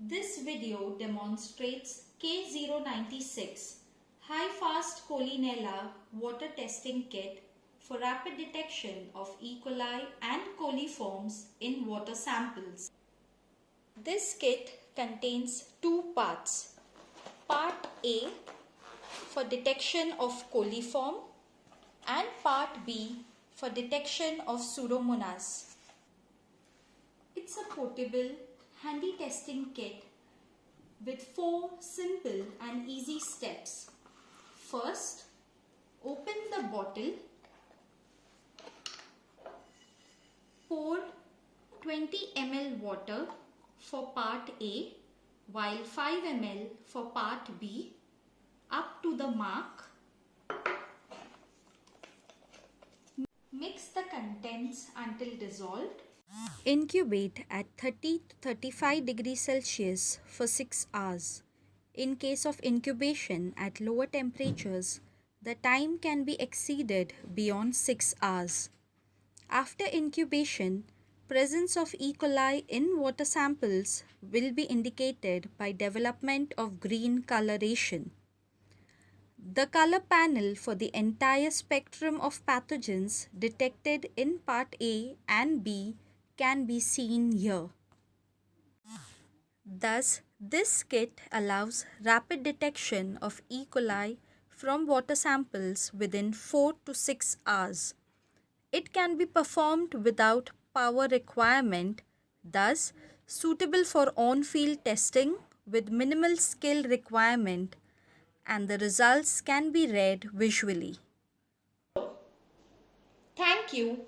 This video demonstrates K096 HiFast Coli nella water testing kit for rapid detection of E. coli and coliforms in water samples. This kit contains two parts. Part A for detection of coliform and Part B for detection of Pseudomonas. It's a portable, handy testing kit with 4 simple and easy steps. First, open the bottle, pour 20 ml water for part A while 5 ml for part B up to the mark. Mix the contents until dissolved. Incubate at 30 to 35 degrees Celsius for 6 hours. In case of incubation at lower temperatures, the time can be exceeded beyond 6 hours. After incubation, presence of E. coli in water samples will be indicated by development of green coloration. The color panel for the entire spectrum of pathogens detected in Part A and B can be seen here. Thus, this kit allows rapid detection of E. coli from water samples within 4 to 6 hours. It can be performed without power requirement, thus suitable for on-field testing with minimal skill requirement, and the results can be read visually. Thank you